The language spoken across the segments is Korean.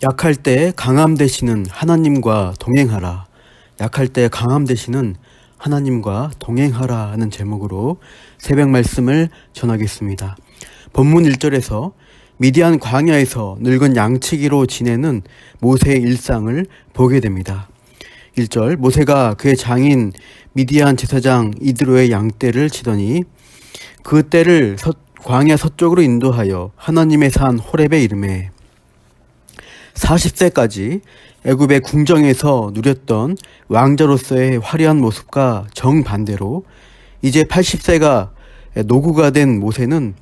약할 때 강함 되시는 하나님과 동행하라. 약할 때 강함 되시는 하나님과 동행하라 하는 제목으로 새벽 말씀을 전하겠습니다. 본문 1절에서 미디안 광야에서 늙은 양치기로 지내는 모세의 일상을 보게 됩니다. 1절, 모세가 그의 장인 미디안 제사장 이드로의 양떼를 치더니 그 떼를 광야 서쪽으로 인도하여 하나님의 산 호렙에 이르매 40세까지 애굽의 궁정에서 누렸던 왕자로서의 화려한 모습과 정반대로 이제 80세가 노구가 된 모세는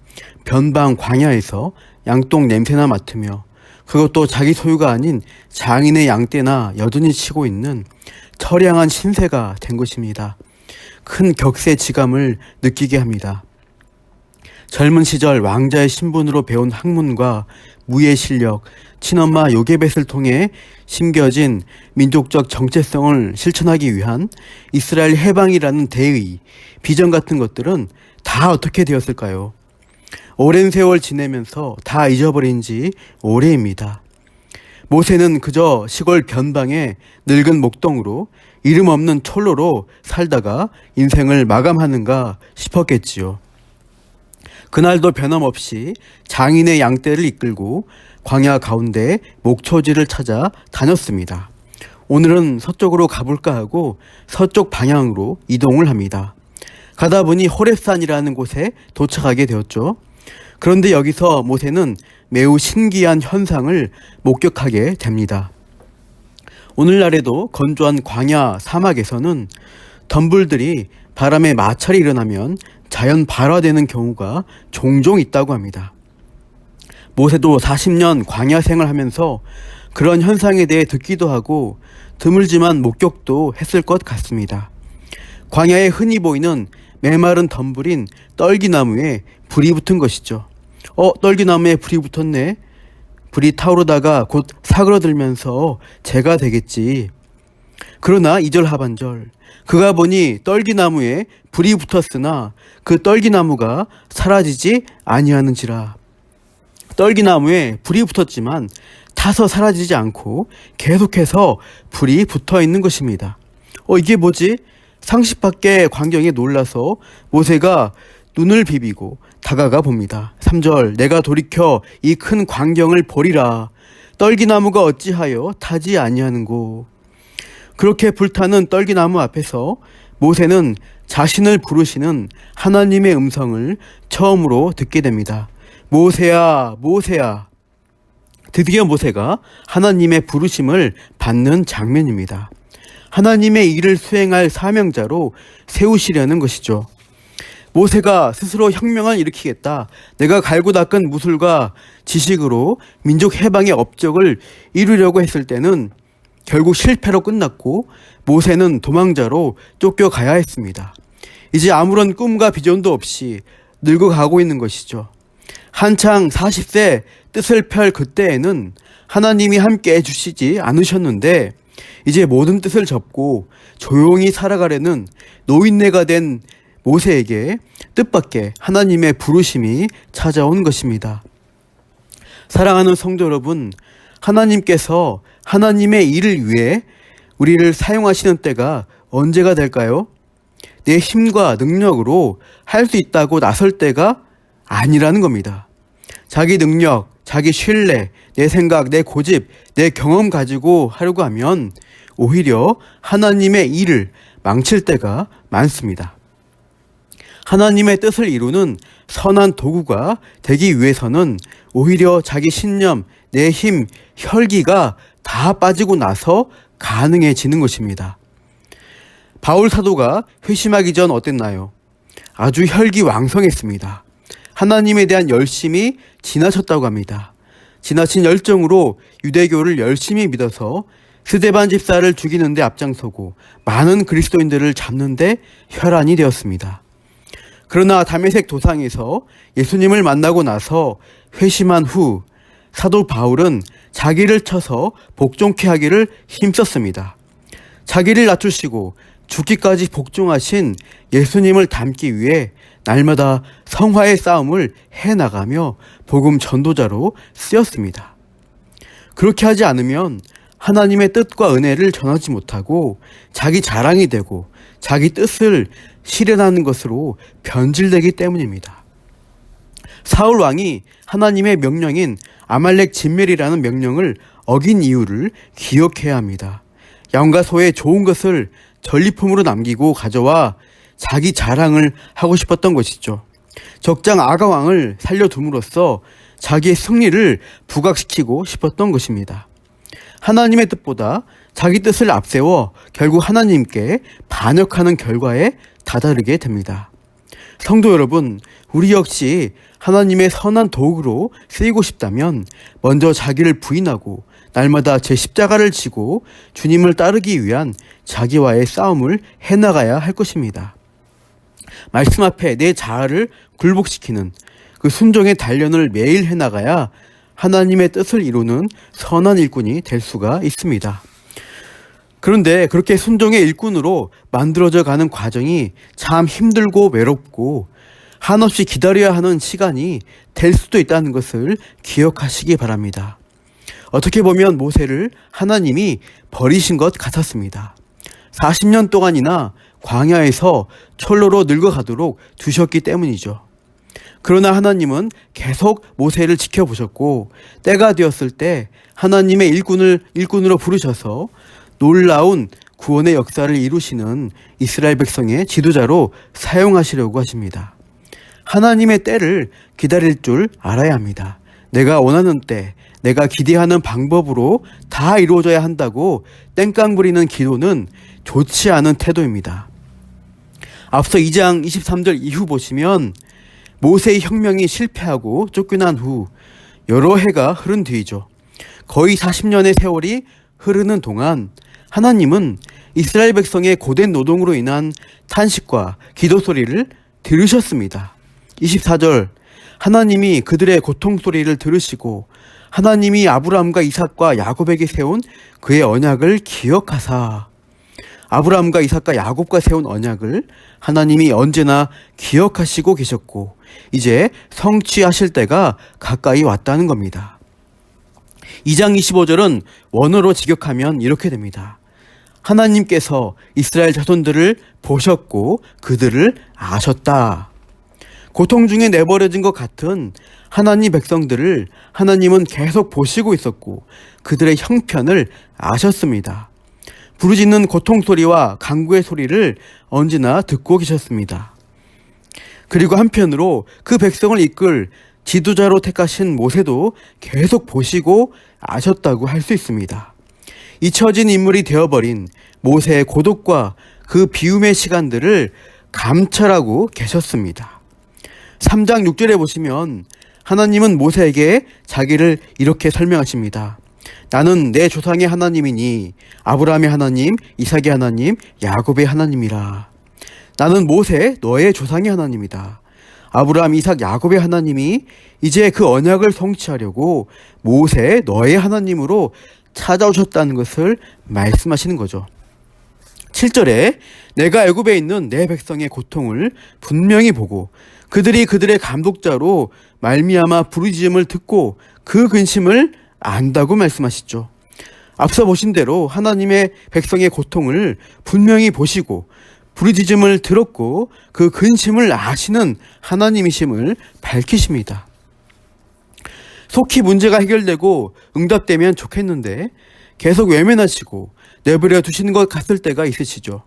변방 광야에서 양똥 냄새나 맡으며 그것도 자기 소유가 아닌 장인의 양떼나 여전히 치고 있는 처량한 신세가 된 것입니다. 큰 격세지감을 느끼게 합니다. 젊은 시절 왕자의 신분으로 배운 학문과 무예 실력, 친엄마 요게벳을 통해 심겨진 민족적 정체성을 실천하기 위한 이스라엘 해방이라는 대의, 비전 같은 것들은 다 어떻게 되었을까요? 오랜 세월 지내면서 다 잊어버린 지 오래입니다. 모세는 그저 시골 변방의 늙은 목동으로 이름 없는 촐로로 살다가 인생을 마감하는가 싶었겠지요. 그날도 변함없이 장인의 양떼를 이끌고 광야 가운데 목초지를 찾아 다녔습니다. 오늘은 서쪽으로 가볼까 하고 서쪽 방향으로 이동을 합니다. 가다 보니 호렙산이라는 곳에 도착하게 되었죠. 그런데 여기서 모세는 매우 신기한 현상을 목격하게 됩니다. 오늘날에도 건조한 광야 사막에서는 덤불들이 바람에 마찰이 일어나면 자연 발화되는 경우가 종종 있다고 합니다. 모세도 40년 광야 생활하면서 그런 현상에 대해 듣기도 하고 드물지만 목격도 했을 것 같습니다. 광야에 흔히 보이는 메마른 덤불인 떨기나무에 불이 붙은 것이죠. 떨기나무에 불이 붙었네. 불이 타오르다가 곧 사그러들면서 재가 되겠지. 그러나 2절 하반절, 그가 보니 떨기나무에 불이 붙었으나 그 떨기나무가 사라지지 아니하는지라. 떨기나무에 불이 붙었지만 타서 사라지지 않고 계속해서 불이 붙어 있는 것입니다. 이게 뭐지? 상식 밖의 광경에 놀라서 모세가 눈을 비비고 다가가 봅니다. 3절, 내가 돌이켜 이 큰 광경을 보리라. 떨기나무가 어찌하여 타지 아니하는고. 그렇게 불타는 떨기나무 앞에서 모세는 자신을 부르시는 하나님의 음성을 처음으로 듣게 됩니다. 모세야, 모세야. 드디어 모세가 하나님의 부르심을 받는 장면입니다. 하나님의 일을 수행할 사명자로 세우시려는 것이죠. 모세가 스스로 혁명을 일으키겠다. 내가 갈고 닦은 무술과 지식으로 민족 해방의 업적을 이루려고 했을 때는 결국 실패로 끝났고 모세는 도망자로 쫓겨가야 했습니다. 이제 아무런 꿈과 비전도 없이 늙어가고 있는 것이죠. 한창 40세 뜻을 펼 그때에는 하나님이 함께 해주시지 않으셨는데 이제 모든 뜻을 접고 조용히 살아가려는 노인네가 된 모세에게 뜻밖의 하나님의 부르심이 찾아온 것입니다. 사랑하는 성도 여러분, 하나님께서 하나님의 일을 위해 우리를 사용하시는 때가 언제가 될까요? 내 힘과 능력으로 할 수 있다고 나설 때가 아니라는 겁니다. 자기 능력, 자기 신뢰, 내 생각, 내 고집, 내 경험 가지고 하려고 하면 오히려 하나님의 일을 망칠 때가 많습니다. 하나님의 뜻을 이루는 선한 도구가 되기 위해서는 오히려 자기 신념, 내 힘, 혈기가 다 빠지고 나서 가능해지는 것입니다. 바울 사도가 회심하기 전 어땠나요? 아주 혈기왕성했습니다. 하나님에 대한 열심이 지나쳤다고 합니다. 지나친 열정으로 유대교를 열심히 믿어서 스데반 집사를 죽이는 데 앞장서고 많은 그리스도인들을 잡는 데 혈안이 되었습니다. 그러나 다메섹 도상에서 예수님을 만나고 나서 회심한 후 사도 바울은 자기를 쳐서 복종케 하기를 힘썼습니다. 자기를 낮추시고 죽기까지 복종하신 예수님을 닮기 위해 날마다 성화의 싸움을 해나가며 복음 전도자로 쓰였습니다. 그렇게 하지 않으면 하나님의 뜻과 은혜를 전하지 못하고 자기 자랑이 되고 자기 뜻을 실현하는 것으로 변질되기 때문입니다. 사울 왕이 하나님의 명령인 아말렉 진멸이라는 명령을 어긴 이유를 기억해야 합니다. 양과 소의 좋은 것을 전리품으로 남기고 가져와 자기 자랑을 하고 싶었던 것이죠. 적장 아가왕을 살려둠으로써 자기의 승리를 부각시키고 싶었던 것입니다. 하나님의 뜻보다 자기 뜻을 앞세워 결국 하나님께 반역하는 결과에 다다르게 됩니다. 성도 여러분, 우리 역시 하나님의 선한 도구로 쓰이고 싶다면 먼저 자기를 부인하고 날마다 제 십자가를 지고 주님을 따르기 위한 자기와의 싸움을 해나가야 할 것입니다. 말씀 앞에 내 자아를 굴복시키는 그 순종의 단련을 매일 해나가야 하나님의 뜻을 이루는 선한 일꾼이 될 수가 있습니다. 그런데 그렇게 순종의 일꾼으로 만들어져 가는 과정이 참 힘들고 외롭고 한없이 기다려야 하는 시간이 될 수도 있다는 것을 기억하시기 바랍니다. 어떻게 보면 모세를 하나님이 버리신 것 같았습니다. 40년 동안이나 광야에서 철로로 늙어가도록 두셨기 때문이죠. 그러나 하나님은 계속 모세를 지켜보셨고 때가 되었을 때 하나님의 일꾼으로 부르셔서 놀라운 구원의 역사를 이루시는 이스라엘 백성의 지도자로 사용하시려고 하십니다. 하나님의 때를 기다릴 줄 알아야 합니다. 내가 원하는 때, 내가 기대하는 방법으로 다 이루어져야 한다고 땡깡 부리는 기도는 좋지 않은 태도입니다. 앞서 2장 23절 이후 보시면 모세의 혁명이 실패하고 쫓겨난 후 여러 해가 흐른 뒤이죠. 거의 40년의 세월이 흐르는 동안 하나님은 이스라엘 백성의 고된 노동으로 인한 탄식과 기도 소리를 들으셨습니다. 24절, 하나님이 그들의 고통 소리를 들으시고 하나님이 아브라함과 이삭과 야곱에게 세운 그의 언약을 기억하사. 아브라함과 이삭과 야곱과 세운 언약을 하나님이 언제나 기억하시고 계셨고 이제 성취하실 때가 가까이 왔다는 겁니다. 2장 25절은 원어로 직역하면 이렇게 됩니다. 하나님께서 이스라엘 자손들을 보셨고 그들을 아셨다. 고통 중에 내버려진 것 같은 하나님 백성들을 하나님은 계속 보시고 있었고 그들의 형편을 아셨습니다. 부르짖는 고통 소리와 간구의 소리를 언제나 듣고 계셨습니다. 그리고 한편으로 그 백성을 이끌 지도자로 택하신 모세도 계속 보시고 아셨다고 할 수 있습니다. 잊혀진 인물이 되어버린 모세의 고독과 그 비움의 시간들을 감찰하고 계셨습니다. 3장 6절에 보시면 하나님은 모세에게 자기를 이렇게 설명하십니다. 나는 내 조상의 하나님이니 아브라함의 하나님, 이삭의 하나님, 야곱의 하나님이라. 나는 모세 너의 조상의 하나님이다. 아브라함, 이삭, 야곱의 하나님이 이제 그 언약을 성취하려고 모세 너의 하나님으로 찾아오셨다는 것을 말씀하시는 거죠. 7절에 내가 애굽에 있는 내 백성의 고통을 분명히 보고 그들이 그들의 감독자로 말미암아 부르짖음을 듣고 그 근심을 안다고 말씀하시죠. 앞서 보신 대로 하나님의 백성의 고통을 분명히 보시고 부르짖음을 들었고 그 근심을 아시는 하나님이심을 밝히십니다. 속히 문제가 해결되고 응답되면 좋겠는데 계속 외면하시고 내버려 두시는 것 같을 때가 있으시죠.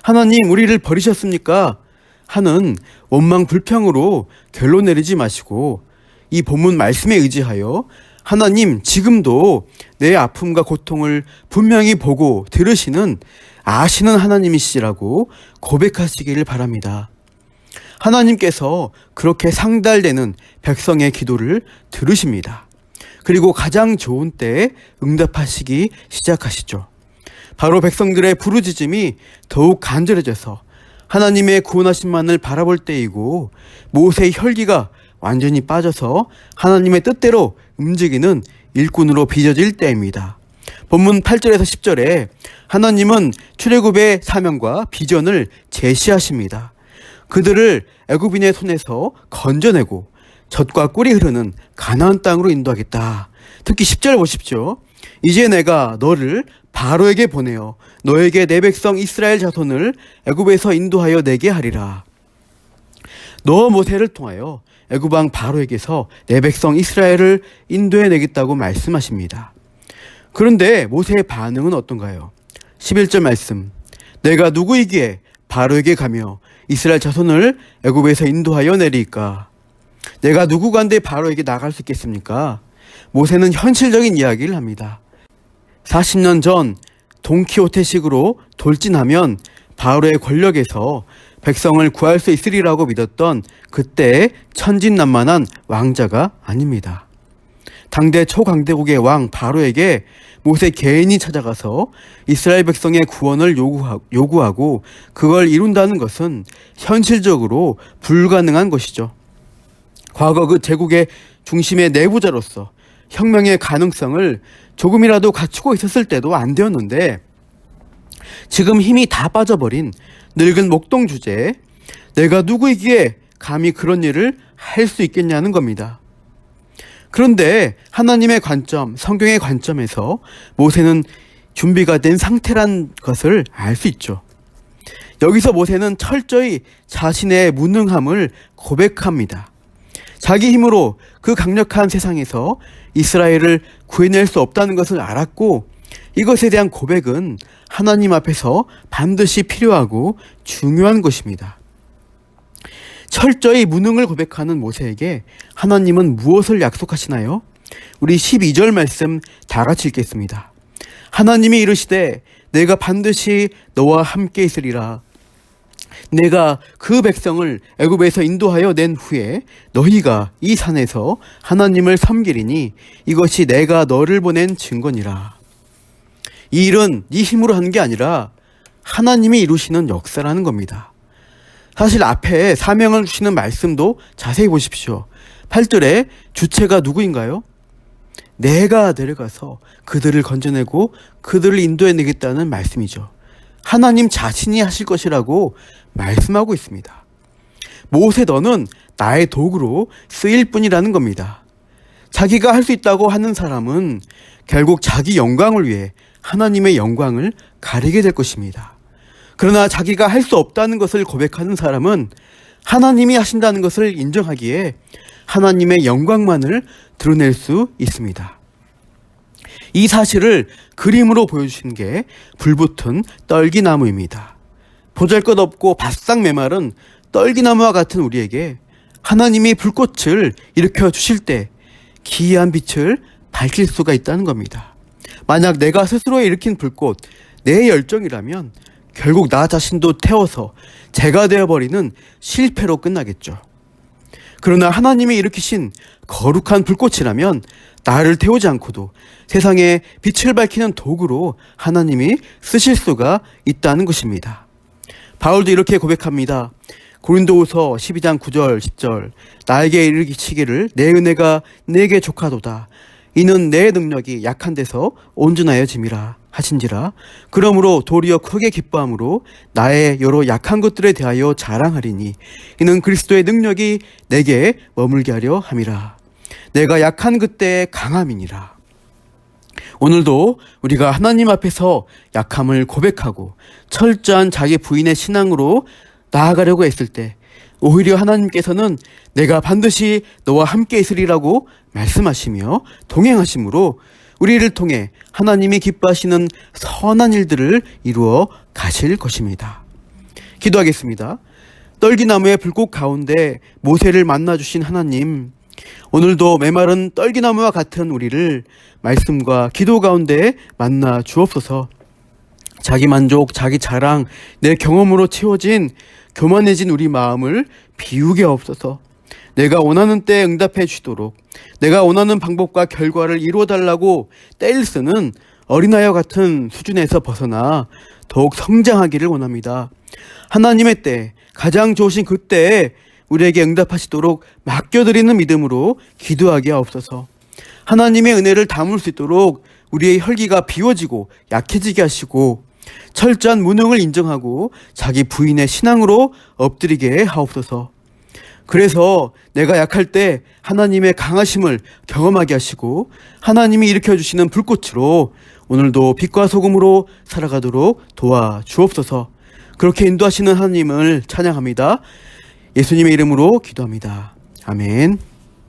하나님 우리를 버리셨습니까? 하는 원망 불평으로 결론 내리지 마시고 이 본문 말씀에 의지하여 하나님 지금도 내 아픔과 고통을 분명히 보고 들으시는 아시는 하나님이시라고 고백하시기를 바랍니다. 하나님께서 그렇게 상달되는 백성의 기도를 들으십니다. 그리고 가장 좋은 때에 응답하시기 시작하시죠. 바로 백성들의 부르짖음이 더욱 간절해져서 하나님의 구원하심만을 바라볼 때이고 모세의 혈기가 완전히 빠져서 하나님의 뜻대로 움직이는 일꾼으로 빚어질 때입니다. 본문 8절에서 10절에 하나님은 출애굽의 사명과 비전을 제시하십니다. 그들을 애굽인의 손에서 건져내고 젖과 꿀이 흐르는 가나안 땅으로 인도하겠다. 특히 10절 보십시오. 이제 내가 너를 바로에게 보내어 너에게 내 백성 이스라엘 자손을 애굽에서 인도하여 내게 하리라. 너 모세를 통하여 애굽 왕 바로에게서 내 백성 이스라엘을 인도해 내겠다고 말씀하십니다. 그런데 모세의 반응은 어떤가요? 11절 말씀. 내가 누구이기에 바로에게 가며 이스라엘 자손을 애굽에서 인도하여 내리까? 내가 누구간데 바로에게 나갈 수 있겠습니까? 모세는 현실적인 이야기를 합니다. 40년 전 돈키호테식으로 돌진하면 바로의 권력에서 백성을 구할 수 있으리라고 믿었던 그때의 천진난만한 왕자가 아닙니다. 당대 초강대국의 왕 바로에게 모세 개인이 찾아가서 이스라엘 백성의 구원을 요구하고 그걸 이룬다는 것은 현실적으로 불가능한 것이죠. 과거 그 제국의 중심의 내부자로서 혁명의 가능성을 조금이라도 갖추고 있었을 때도 안 되었는데, 지금 힘이 다 빠져버린 늙은 목동 주제에 내가 누구이기에 감히 그런 일을 할 수 있겠냐는 겁니다. 그런데 하나님의 관점, 성경의 관점에서 모세는 준비가 된 상태란 것을 알 수 있죠. 여기서 모세는 철저히 자신의 무능함을 고백합니다. 자기 힘으로 그 강력한 세상에서 이스라엘을 구해낼 수 없다는 것을 알았고, 이것에 대한 고백은 하나님 앞에서 반드시 필요하고 중요한 것입니다. 철저히 무능을 고백하는 모세에게 하나님은 무엇을 약속하시나요? 우리 12절 말씀 다 같이 읽겠습니다. 하나님이 이르시되 내가 반드시 너와 함께 있으리라. 내가 그 백성을 애굽에서 인도하여 낸 후에 너희가 이 산에서 하나님을 섬기리니 이것이 내가 너를 보낸 증거니라. 이 일은 네 힘으로 하는 게 아니라 하나님이 이루시는 역사라는 겁니다. 사실 앞에 사명을 주시는 말씀도 자세히 보십시오. 8절에 주체가 누구인가요? 내가 내려가서 그들을 건져내고 그들을 인도해내겠다는 말씀이죠. 하나님 자신이 하실 것이라고 말씀하고 있습니다. 모세 너는 나의 도구로 쓰일 뿐이라는 겁니다. 자기가 할 수 있다고 하는 사람은 결국 자기 영광을 위해 하나님의 영광을 가리게 될 것입니다. 그러나 자기가 할 수 없다는 것을 고백하는 사람은 하나님이 하신다는 것을 인정하기에 하나님의 영광만을 드러낼 수 있습니다. 이 사실을 그림으로 보여주신 게 불붙은 떨기나무입니다. 보잘것없고 바싹 메마른 떨기나무와 같은 우리에게 하나님이 불꽃을 일으켜 주실 때 기이한 빛을 밝힐 수가 있다는 겁니다. 만약 내가 스스로 일으킨 불꽃, 내 열정이라면 결국 나 자신도 태워서 재가 되어버리는 실패로 끝나겠죠. 그러나 하나님이 일으키신 거룩한 불꽃이라면 나를 태우지 않고도 세상에 빛을 밝히는 도구로 하나님이 쓰실 수가 있다는 것입니다. 바울도 이렇게 고백합니다. 고린도후서 12장 9절 10절 나에게 이르시기를 내 은혜가 내게 족하도다. 이는 내 능력이 약한 데서 온전하여 짐이라 하신지라. 그러므로 도리어 크게 기뻐함으로 나의 여러 약한 것들에 대하여 자랑하리니 이는 그리스도의 능력이 내게 머물게 하려 함이라. 내가 약한 그때의 강함이니라. 오늘도 우리가 하나님 앞에서 약함을 고백하고 철저한 자기 부인의 신앙으로 나아가려고 했을 때 오히려 하나님께서는 내가 반드시 너와 함께 있으리라고 말씀하시며 동행하심으로 우리를 통해 하나님이 기뻐하시는 선한 일들을 이루어 가실 것입니다. 기도하겠습니다. 떨기나무의 불꽃 가운데 모세를 만나주신 하나님, 오늘도 메마른 떨기나무와 같은 우리를 말씀과 기도 가운데 만나 주옵소서. 자기 만족, 자기 자랑, 내 경험으로 채워진 교만해진 우리 마음을 비우게 하옵소서. 내가 원하는 때에 응답해 주시도록, 내가 원하는 방법과 결과를 이루어달라고 떼일 쓰는 어린아이와 같은 수준에서 벗어나 더욱 성장하기를 원합니다. 하나님의 때, 가장 좋으신 그때에 우리에게 응답하시도록 맡겨드리는 믿음으로 기도하게 하옵소서. 하나님의 은혜를 담을 수 있도록 우리의 혈기가 비워지고 약해지게 하시고 철저한 무능을 인정하고 자기 부인의 신앙으로 엎드리게 하옵소서. 그래서 내가 약할 때 하나님의 강하심을 경험하게 하시고 하나님이 일으켜주시는 불꽃으로 오늘도 빛과 소금으로 살아가도록 도와주옵소서. 그렇게 인도하시는 하나님을 찬양합니다. 예수님의 이름으로 기도합니다. 아멘.